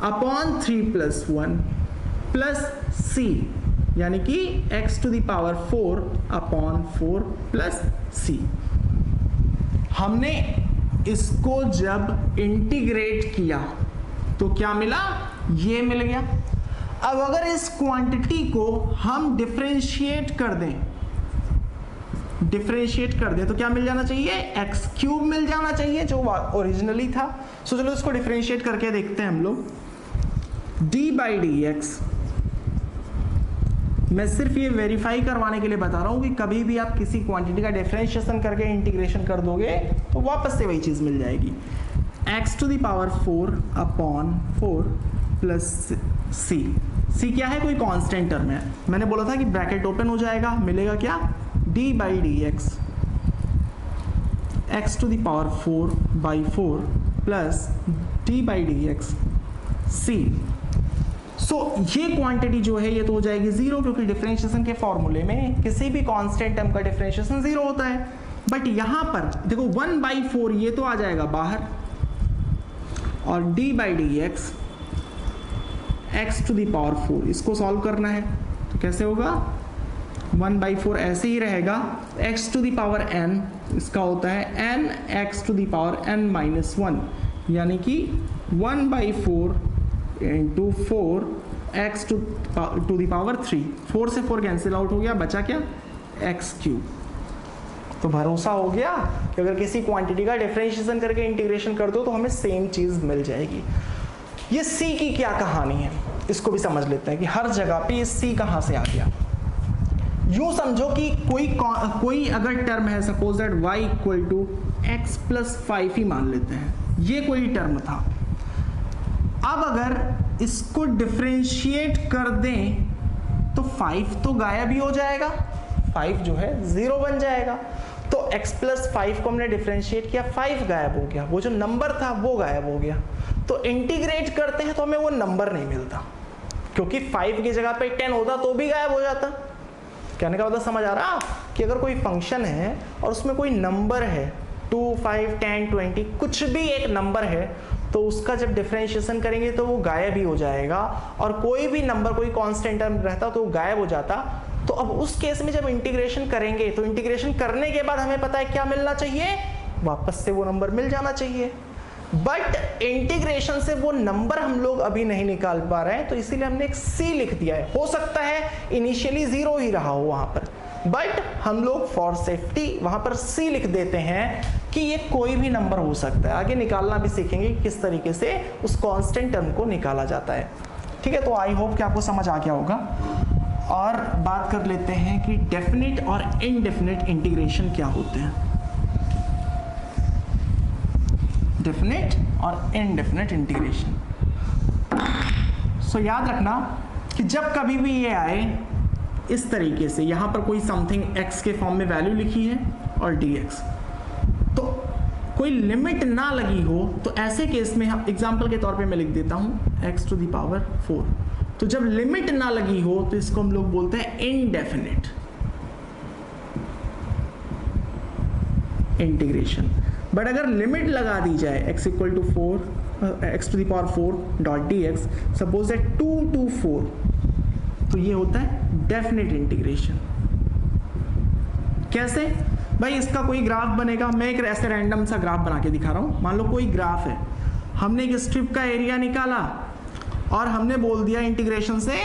upon 3 plus 1 plus c यानी कि x to the power 4 upon 4 plus c। हमने इसको जब इंटीग्रेट किया तो क्या मिला, ये मिल गया। अब अगर इस क्वांटिटी को हम डिफरेंशिएट कर दें, तो क्या मिल जाना चाहिए, एक्स क्यूब मिल जाना चाहिए जो ओरिजिनली था। सो चलो इसको डिफरेंशिएट करके देखते हैं हम लोग। डी बाई डी एक्स, मैं सिर्फ ये वेरीफाई करवाने के लिए बता रहा हूं कि कभी भी आप किसी क्वांटिटी का डिफरेंशिएशन करके इंटीग्रेशन कर दोगे तो वापस से वही चीज मिल जाएगी, x to the power 4 upon 4 plus C क्या है, कोई कांस्टेंट टर्म है। मैंने बोला था कि ब्रैकेट ओपन हो जाएगा, मिलेगा क्या, d by d x, x to the power 4 by 4 plus d by d x C. So ये क्वांटिटी जो है ये तो हो जाएगी जीरो, क्योंकि डिफरेंशिएशन के फॉर्मूले में किसी भी कांस्टेंट टर्म का डिफरेंशिएशन जीरो होता है। बट यहां पर देखो 1/4 ये तो आ जाएगा बाहर, और d by d x x to the power 4, इसको सॉल्व करना है तो कैसे होगा, 1/4 ऐसे ही रहेगा, x to the power n इसका होता है n x to the power n minus 1, यानी कि 1/4 into 4 x to the power 3, 4 से 4 कैंसिल आउट हो गया, बचा क्या, x क्यूब। तो भरोसा हो गया कि अगर किसी क्वांटिटी का डिफरेंशिएशन करके इंटीग्रेशन कर दो तो हमें सेम चीज मिल जाएगी। ये c की क्या कहानी है इसको भी समझ लेते हैं कि हर जगह पे ये c कहां से आ गया। यूं समझो कि कोई अगर टर्म है, suppose that y equal to x plus 5 ही मान लेते हैं, ये कोई टर्म था। अब अगर इसको डिफरेंशिएट कर दें तो 5 तो गायब ही हो जाएगा, 5 जो है 0 बन जाएगा। तो x प्लस 5 को हमने डिफरेंशिएट किया, 5 गायब हो गया, वो जो नंबर था वो गायब हो गया। तो इंटीग्रेट करते हैं तो हमें वो नंबर नहीं मिलता, क्योंकि 5 की जगह पे 10 होता तो भी गायब हो जाता। कहने का मतलब समझ आ रहा कि अगर कोई फंक्शन है और उसमें कोई नंबर है 2, 5, 10, 20 कुछ भी एक नंबर है, तो उसका जब डिफरेंशिएशन करेंगे तो वो गायब ही हो जाएगा, और कोई भी नंबर कोई कांस्टेंट टर्म रहता तो वो गायब हो जाता। तो अब उस केस में जब इंटीग्रेशन करेंगे तो इंटीग्रेशन करने के बाद हमें पता है क्या मिलना चाहिए, वापस से वो नंबर मिल जाना चाहिए। बट इंटीग्रेशन से वो नंबर हम लोग अभी नहीं निकाल पा रहे हैं, तो इसीलिए हमने एक सी लिख दिया है। हो सकता है इनिशियली 0 ही रहा हो वहां पर, बट हम लोग फॉर सेफ्टी वहां पर सी लिख देते हैं कि ये कोई भी नंबर हो सकता है। आगे निकालना भी सीखेंगे किस तरीके से उस कांस्टेंट टर्म को निकाला जाता है। ठीक है, तो आई होप कि आपको समझ आ गया होगा। और बात कर लेते हैं कि डेफिनिट और इनडेफिनिट इंटीग्रेशन क्या होते हैं। डेफिनिट और इनडेफिनिट इंटीग्रेशन। सो याद रखना कि जब कभी भी ये आए इस तरीके से, यहां पर कोई समथिंग x के फॉर्म में वैल्यू लिखी है और dx, तो कोई लिमिट ना लगी हो, तो ऐसे केस में हम एग्जांपल के तौर पे मैं लिख देता हूं x टू द पावर 4। तो जब लिमिट ना लगी हो तो इसको हम लोग बोलते हैं इनडेफिनिट इंटीग्रेशन। बट अगर लिमिट लगा दी जाए x equal to 4 x to the power 4 dot dx, suppose that 2 to 4, तो ये होता है डेफिनिट इंटीग्रेशन। कैसे भाई? इसका कोई ग्राफ बनेगा, मैं एक ऐसे रैंडम सा ग्राफ बना के दिखा रहा हूं। मान लो कोई ग्राफ है, हमने एक स्ट्रिप का एरिया निकाला और हमने बोल दिया इंटीग्रेशन से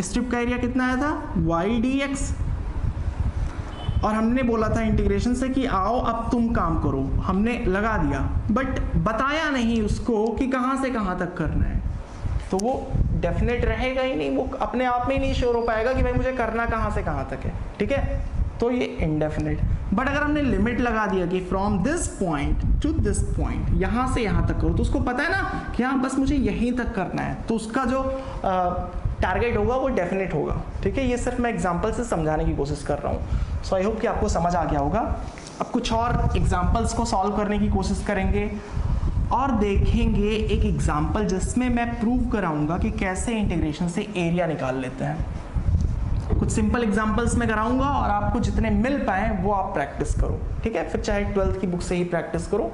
स्ट्रिप का एरिया कितना आया था y dx, और हमने बोला था इंटीग्रेशन से कि आओ अब तुम काम करो, हमने लगा दिया, बट बताया नहीं उसको कि कहां से कहां तक करना है, तो वो डेफिनेट रहेगा ही नहीं, वो अपने आप में ही नहीं श्योर हो पाएगा कि भाई मुझे करना कहां से कहां तक है। ठीक है, तो ये इनडेफिनेट। बट अगर हमने लिमिट लगा दिया कि from this point two this point, यहां से यहां तक करो, तो उसको पता है ना कि हाँ बस मुझे यहीं तक करना है, तो उसका जो टारगेट होगा वो डेफिनेट होगा। ठीक है, ये सिर्फ मैं एग्जांपल से समझाने की कोशिश कर रहा हूँ। सो आई होप कि आपको समझ आ गया होगा। अब कुछ और एग्जांपल्स को सॉल्व करने की कोशिश करेंगे और देखेंगे एक एग्जांपल जिसमें मैं प्रूव कराऊंगा कि कैसे इंटीग्रेशन से एरिया निकाल लेते हैं। कुछ सिंपल एग्जांपल्स में कराऊंगा और आपको जितने मिल पाए वो आप प्रैक्टिस करो। ठीक है, फिर चाहे 12th की बुक से ही प्रैक्टिस करो।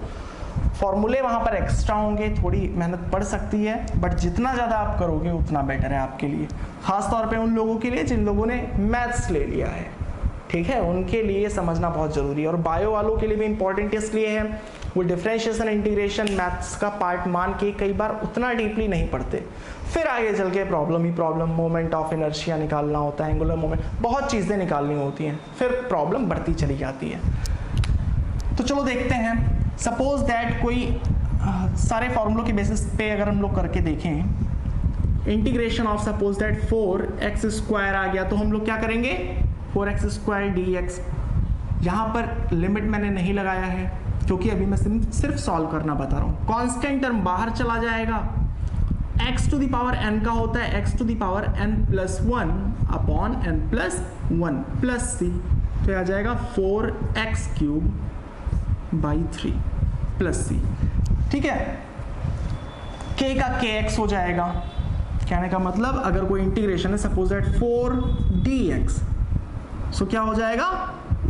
फॉर्मूले वहां पर एक्स्ट्रा होंगे, थोड़ी मेहनत पड़ सकती है, बट जितना ज़्यादा आप करोगे उतना बेटर है आपके लिए, खास तौर पे उन लोगों के लिए जिन लोगों ने मैथ्स ले लिया है। ठीक है, उनके लिए समझना बहुत ज़रूरी है। और बायो वालों के लिए भी इंपॉर्टेंट इसलिए है, वो डिफरेंशिएशन इंटीग्रेशन मैथ्स का पार्ट मान के कई बार उतना डीपली नहीं पढ़ते, फिर आगे चल के problem he problem, moment of inertia निकालना होता है, एंगुलर मोमेंट, बहुत चीज़ें निकालनी होती हैं, फिर प्रॉब्लम बढ़ती चली जाती है। तो चलो देखते हैं। सपोज दैट कोई सारे फॉर्मूलों के बेसिस पे अगर हम लोग करके देखें, integration of suppose that 4x square आ गया, तो हम लोग क्या करेंगे 4x स्क्वायर dx। यहाँ पर लिमिट मैंने नहीं लगाया है क्योंकि अभी मैं सिर्फ सॉल्व करना बता रहा हूँ। कांस्टेंट टर्म बाहर चला जाएगा, x to the power n का होता है x to the power n plus 1 upon n plus 1 plus c, तो आ जाएगा 4x cube by 3 plus c। ठीक है, k का kx हो जाएगा। कहने का मतलब अगर कोई इंटीग्रेशन है सपोज दैट 4 dx, सो क्या हो जाएगा,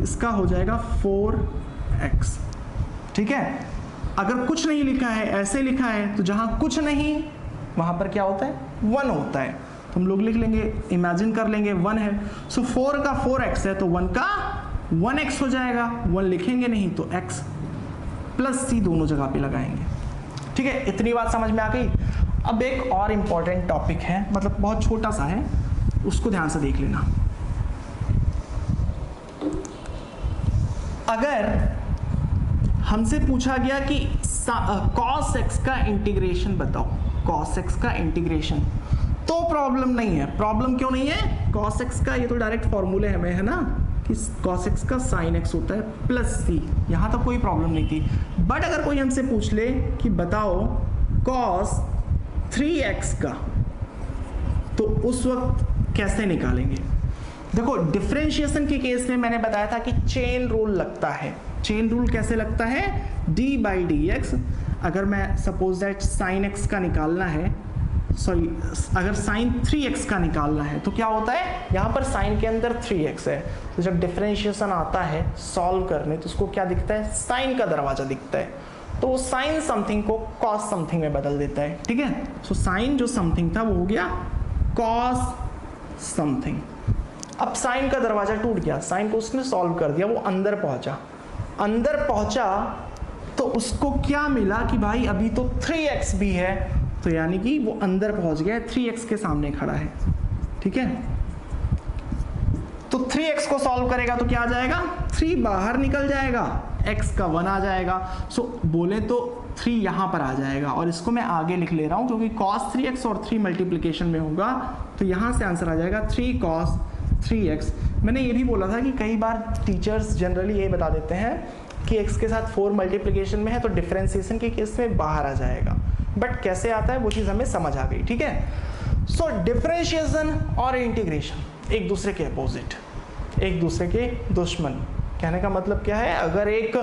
इसका हो जाएगा 4x। ठीक है, अगर कुछ नहीं लिखा है ऐसे लिखा है, तो जहां कुछ नहीं वहां पर क्या होता है 1 होता है, तो हम लोग लिख लेंगे, इमेजिन कर लेंगे 1 है, सो 4 का 4x है तो 1 का 1x हो जाएगा, 1 लिखेंगे नहीं तो x प्लस c दोनों जगह पे लगाएंगे। ठीक है, इतनी बात समझ में आ गई। अब एक और इंपॉर्टेंट टॉपिक है, मतलब बहुत छोटा सा है, उसको ध्यान से देख लेना। अगर हमसे पूछा गया कि cos x का इंटीग्रेशन बताओ, cos x का इंटीग्रेशन, तो प्रॉब्लम नहीं है। प्रॉब्लम क्यों नहीं है? cos x का ये तो डायरेक्ट फॉर्मूले हमें है ना कि cos x का sin x होता है प्लस c, यहाँ तक कोई प्रॉब्लम नहीं थी। बट अगर कोई हमसे पूछ ले कि बताओ cos 3x का, तो उस वक्त कैसे निकालेंगे? देखो, डिफरेंशिएशन के केस में मैंने बताया था कि चेन रूल लगता है। चेन रूल कैसे लगता है? d by d x. अगर मैं सपोज दैट साइन x का निकालना है, सॉरी अगर साइन 3x का निकालना है, तो क्या होता है, यहाँ पर साइन के अंदर 3x है, तो जब डिफरेंशिएशन आता है सॉल्व करने, तो उसको क्या दिखता है, साइन का दरवाजा दिखता है, तो वो साइन समथिंग को कॉस समथिंग में बदल देता है। ठीक है, सो साइन जो समथिंग था वो हो गया कॉस समथिंग। अब साइन का दरवाजा टूट गया, साइन को उसने सॉल्व कर दिया, वो अंदर पहुंचा। अंदर पहुंचा तो उसको क्या मिला कि भाई अभी तो 3x भी है, तो यानी कि वो अंदर पहुंच गया, 3x के सामने खड़ा है। ठीक है, तो 3x को सॉल्व करेगा तो क्या आ जाएगा, 3 बाहर निकल जाएगा, x का 1 आ जाएगा। सो बोले तो 3 यहां पर आ जाएगा, और इसको मैं आगे लिख ले रहा हूं क्योंकि cos 3x और 3 मल्टीप्लिकेशन में होगा, तो यहां से आंसर आ जाएगा 3 cos 3x। मैंने ये भी बोला था कि कई बार टीचर्स जनरली ये बता देते हैं कि x के साथ 4 मल्टीप्लिकेशन में है तो डिफरेंशिएशन के केस में बाहर आ जाएगा, बट कैसे आता है वो चीज़ हमें समझ आ गई। ठीक है, सो डिफरेंशिएशन और इंटीग्रेशन एक दूसरे के अपोजिट, एक दूसरे के दुश्मन। कहने का मतलब क्या है, अगर एक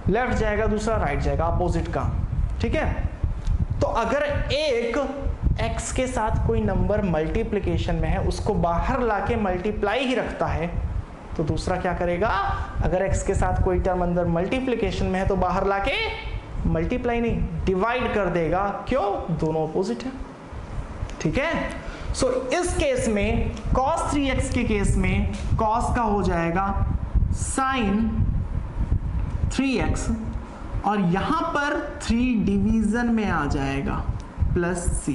लेफ्ट जाएगा दूसरा राइट जाएगा, अपोजिट का। ठीक है, तो अगर एक x के साथ कोई नंबर मल्टीप्लिकेशन में है, उसको बाहर लाके मल्टीप्लाई ही रखता है, तो दूसरा क्या करेगा, अगर x के साथ कोई टर्म अंदर मल्टीप्लिकेशन में है तो बाहर लाके मल्टीप्लाई नहीं, डिवाइड कर देगा। क्यों, दोनों अपोजिट है। ठीक है, सो इस केस में cos 3x के केस में cos का हो जाएगा sin 3x, और यहां पर 3 डिवीजन में आ जाएगा प्लस c।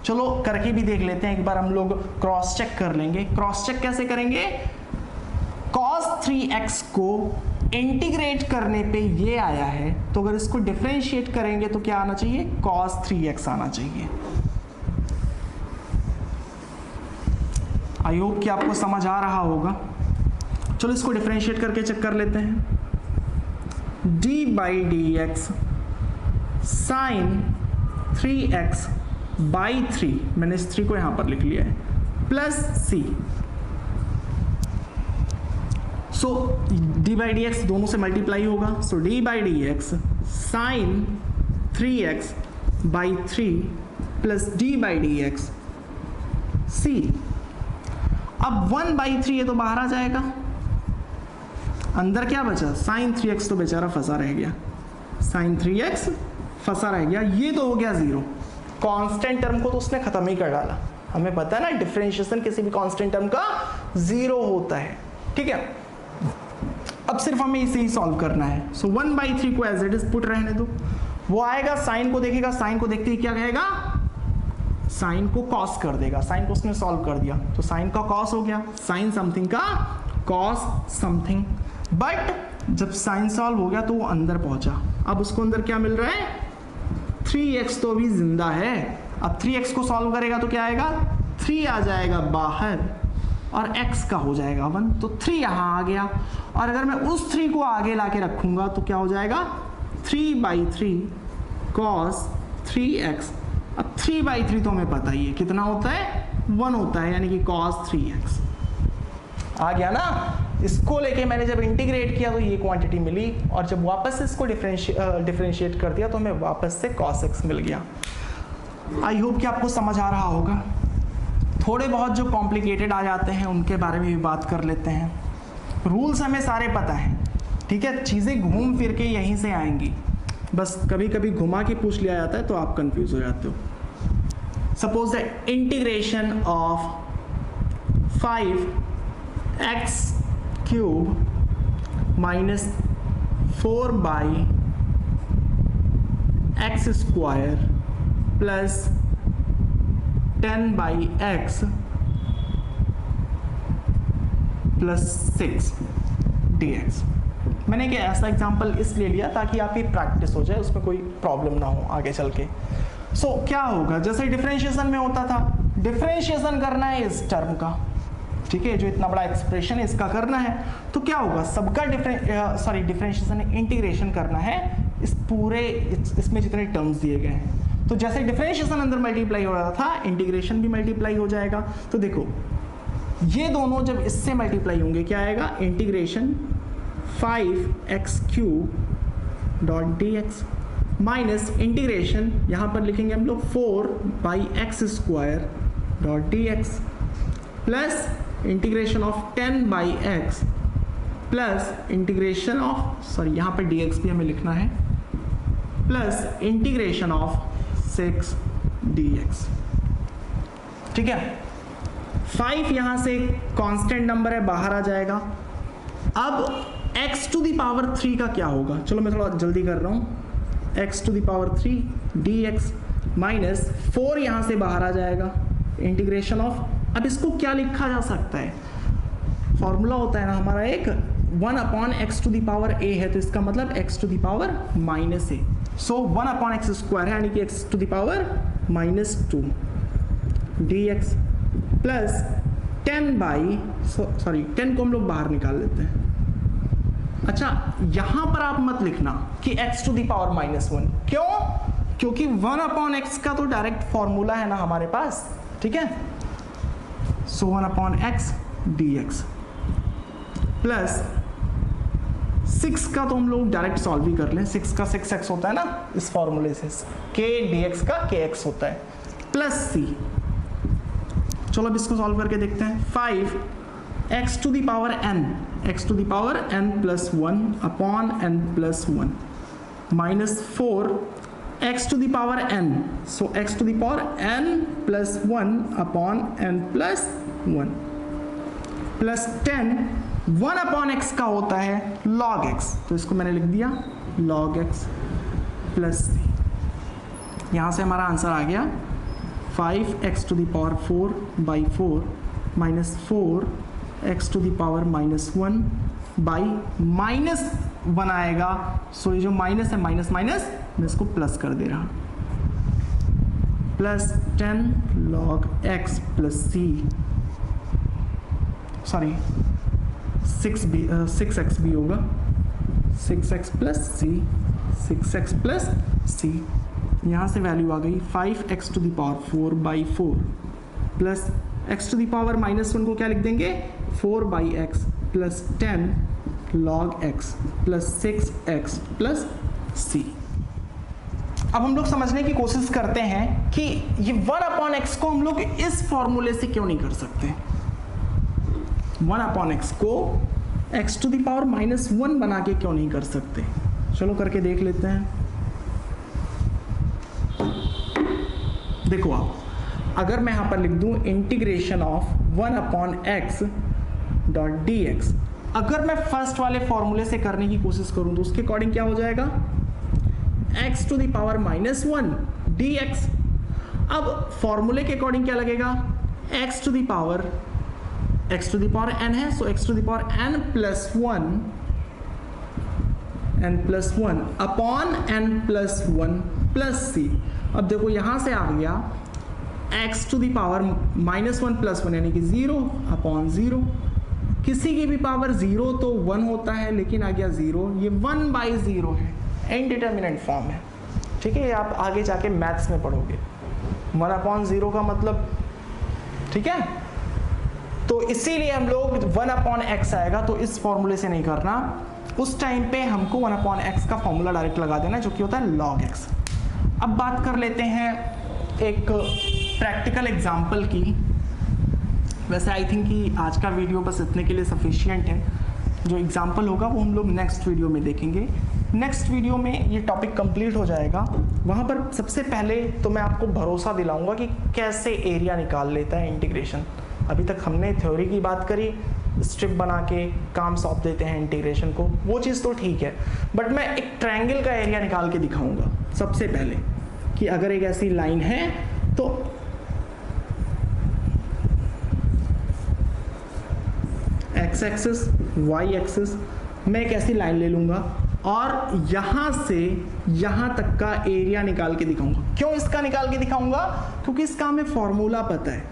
चलो करके भी देख लेते हैं एक बार, हम लोग क्रॉस चेक कर लेंगे। क्रॉस चेक कैसे करेंगे, cos 3x को इंटीग्रेट करने पे ये आया है, तो अगर इसको डिफरेंशिएट करेंगे तो क्या आना चाहिए, cos 3x आना चाहिए। आई होप कि आपको समझ आ रहा होगा। चलो इसको डिफरेंशिएट करके चेक कर लेते हैं। d by d x sine 3x by 3, मैंने इस 3 को यहां पर लिख लिया है, plus c। So d by d x दोनों से मल्टीप्लाई होगा, so d by d x sine 3x by 3 plus d by d x c। अब 1 बाई 3 ये तो बाहर आ जाएगा, अंदर क्या बचा, साइन 3x तो बेचारा फंसा रह गया, साइन 3x फंसा रह गया, ये तो हो गया 0। कांस्टेंट टर्म को तो उसने खत्म ही कर डाला। हमें पता है ना डिफरेंशिएशन किसी भी कांस्टेंट टर्म का 0 होता है। ठीक है, अब सिर्फ हमें इसे ही सॉल्व करना है। सो 1 बाई 3 को एज इट इज पुट रहने दो, वो आएगा, साइन को देखेगा, साइन को देखते ही क्या कहेगा, साइन को कॉस कर देगा। साइन को उसने सॉल्व कर दिया तो साइन का कॉस हो गया, साइन समथिंग का कॉस समथिंग। बट जब साइन सॉल्व हो गया तो वो अंदर पहुंचा, अब उसको अंदर क्या मिल रहा है, 3x तो अभी जिंदा है। अब 3x को सॉल्व करेगा तो क्या आएगा, 3 आ जाएगा बाहर और x का हो जाएगा 1, तो 3 यहां आ गया। और अगर मैं उस 3 को आगे लाके रखूंगा तो क्या हो जाएगा, 3 बाई 3 cos 3x। अब 3 बाई 3 तो हमें पता ही है कितना होता है, 1 होता है, यानी कि cos 3x आ गया ना। इसको लेके मैंने जब इंटीग्रेट किया तो ये क्वांटिटी मिली, और जब वापस से इसको डिफरेंशिएट कर दिया तो हमें वापस से cos x मिल गया। आई होप कि आपको समझ आ रहा होगा। थोड़े बहुत जो कॉम्प्लिकेटेड आ जाते हैं उनके बारे में भी बात कर लेते हैं। रूल्स हमें सारे पता हैं, ठीक है, चीज़ें घूम फिर के यहीं से आएंगी, बस कभी कभी घुमा के पूछ लिया जाता है तो आप कंफ्यूज हो जाते हो। Suppose the integration of 5x cube minus 4 by x square plus 10 by x plus 6 dx। मैंने क्या ऐसा एग्जांपल इसलिए लिया ताकि आपकी प्रैक्टिस हो जाए, उसमें कोई प्रॉब्लम ना हो आगे चल के। सो क्या होगा, जैसे डिफरेंशिएशन में होता था, डिफरेंशिएशन करना है इस टर्म का, ठीक है, जो इतना बड़ा एक्सप्रेशन है इसका करना है, तो क्या होगा, सबका डिफरेंशिएशन इंटीग्रेशन करना है इस पूरे इसमें जितने टर्म्स दिए गए हैं। तो जैसे डिफरेंशिएशन अंदर मल्टीप्लाई हो रहा था, इंटीग्रेशन भी मल्टीप्लाई हो जाएगा। तो देखो ये दोनों जब इससे मल्टीप्लाई होंगे क्या आएगा, integration 5x cube dot dx minus integration यहाँ पर लिखेंगे हम लोग 4 by x square dot dx plus integration of 10 by x plus integration of यहाँ पर dx भी हमें लिखना है, प्लस इंटीग्रेशन ऑफ 6 dx। ठीक है, 5 यहां से कांस्टेंट नंबर है, बाहर आ जाएगा। अब x टू दी पावर 3 का क्या होगा, चलो मैं थोड़ा जल्दी कर रहा हूं। X to the power 3 dx minus 4 यहाँ से बाहर आ जाएगा, इंटीग्रेशन ऑफ, अब इसको क्या लिखा जा सकता है, फॉर्मूला होता है ना हमारा एक 1 upon x to the power a है, तो इसका मतलब x to the power minus a, so 1 upon x square है, यानी कि x to the power -2 dx plus 10 को हम लोग बाहर निकाल लेते हैं। अच्छा, यहां पर आप मत लिखना कि x टू द पावर -1, क्यों? क्योंकि 1 अपॉन एक्स का तो डायरेक्ट फॉर्मूला है ना हमारे पास, ठीक है, सो 1 अपॉन एक्स dx प्लस 6 का तो हम लोग डायरेक्ट सॉल्व ही कर लें, 6 का 6x होता है ना इस फॉर्मूले से, k dx का kx होता है, प्लस c, चलो अब इसको सॉल्व करके देखते हैं। 5 x to the power n plus 1 upon n plus 1 minus 4 x to the power n, so x to the power n plus 1 upon n plus 1 plus 10, 1 upon x का होता है log x, तो इसको मैंने लिख दिया log x प्लस c, यहाँ से हमारा आंसर आ गया 5x to the power 4 by 4 minus 4x to the power -1 by -1 आएगा, सो ये जो माइनस है माइनस माइनस मैं इसको प्लस कर दे रहा, plus 10 log x plus c, sorry 6x भी होगा, 6x plus c, 6x plus c, यहाँ से वैल्यू आ गई 5x to the power 4 by 4 plus x to the power -1 को क्या लिख देंगे 4 by x plus 10 log x plus 6x plus c। अब हम लोग समझने की कोशिश करते हैं कि ये 1 अपॉन एक्स को हम लोग इस फॉर्मूले से क्यों नहीं कर सकते, 1 अपॉन एक्स को x टू द पावर -1 बना के क्यों नहीं कर सकते, चलो करके देख लेते हैं। देखो आप, अगर मैं यहां पर लिख दूं integration of 1 upon x dot D x, अगर मैं फर्स्ट वाले फॉर्मूले से करने की कोशिश करूं तो उसके अकॉर्डिंग क्या हो जाएगा x to the power -1 dx, अब फॉर्मूले के अकॉर्डिंग क्या लगेगा x to the power n है, so x to the power n plus 1 upon n plus 1 plus c। अब देखो यहां से आ गया x to the power -1 plus 1 यानी कि 0 अपॉन 0, किसी की भी पावर 0 तो 1 होता है, लेकिन आ गया 0, ये 1/0 है, इनडिटर्मिनेंट फॉर्म है, ठीक है, ये आप आगे जाके मैथ्स में पढ़ोगे 1/0 का मतलब, ठीक है, तो इसीलिए हम लोग 1 अपॉन एक्स आएगा तो इस फॉर्मूले से नहीं करना, उस टाइम पे हमको 1 अपॉन एक्स का फॉर्मूला डायरेक्ट लगा देना जो कि होता है log x। अब बात कर लेते हैं एक प्रैक्टिकल एग्जाम्पल की, वैसे आई थिंक कि आज का वीडियो बस इतने के लिए सफिशिएंट है, जो एग्जाम्पल होगा वो हम लोग नेक्स्ट वीडियो में देखेंगे। नेक्स्ट वीडियो में ये टॉपिक कंप्लीट हो जाएगा, वहाँ पर सबसे पहले तो मैं आपको भरोसा दिलाऊंगा कि कैसे एरिया निकाल लेता है इंटीग्रेशन। अभी तक हमने थ्योरी की बात करी, स्ट्रिप बना के काम सौंप देते हैं इंटीग्रेशन को, वो चीज़ तो ठीक है, बट मैं एक ट्रायंगल का एरिया निकाल के दिखाऊंगा सबसे पहले कि अगर एक ऐसी लाइन है तो x एक्सिस y एक्सिस मैं एक ऐसी लाइन ले लूंगा और यहां से यहां तक का एरिया निकाल के दिखाऊंगा। क्यों इसका निकाल के दिखाऊंगा? क्योंकि इसका हमें फॉर्मूला पता है।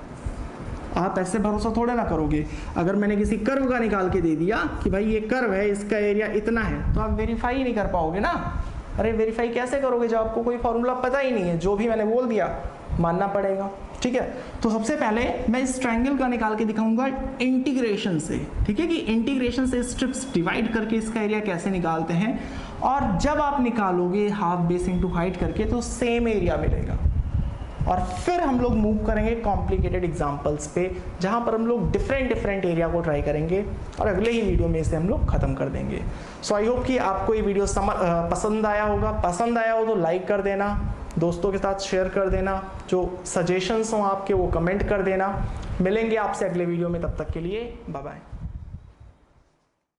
आप ऐसे भरोसा थोड़े ना करोगे, अगर मैंने किसी कर्व का निकाल के दे दिया कि भाई ये कर्व है, इसका एरिया इतना है, तो आप वेरीफाई ही नहीं कर पाओगे ना। अरे वेरीफाई कैसे करोगे जब आपको कोई फॉर्मूला पता ही नहीं है, जो भी मैंने बोल दिया मानना पड़ेगा, ठीक है। तो सबसे पहले मैं इस ट्रायंगल का निकाल के दिखाऊंगा इंटीग्रेशन से, ठीक है, कि इंटीग्रेशन से स्ट्रिप्स डिवाइड करके इसका एरिया कैसे निकालते हैं, और जब आप निकालोगे हाफ बेस इंटू हाइट करके तो सेम एरिया मिलेगा। और फिर हम लोग मूव करेंगे कॉम्प्लिकेटेड एग्जांपल्स पे, जहां पर हम लोग डिफरेंट एरिया को ट्राई करेंगे और अगले ही वीडियो में इसे हम लोग खत्म कर देंगे। सो आई होप कि आपको ये वीडियो पसंद आया होगा। पसंद आया हो तो लाइक कर देना, दोस्तों के साथ शेयर कर देना, जो सजेशंस हो आपके वो कमेंट कर देना। मिलेंगे आपसे अगले वीडियो में, तब तक के लिए बाय बाय।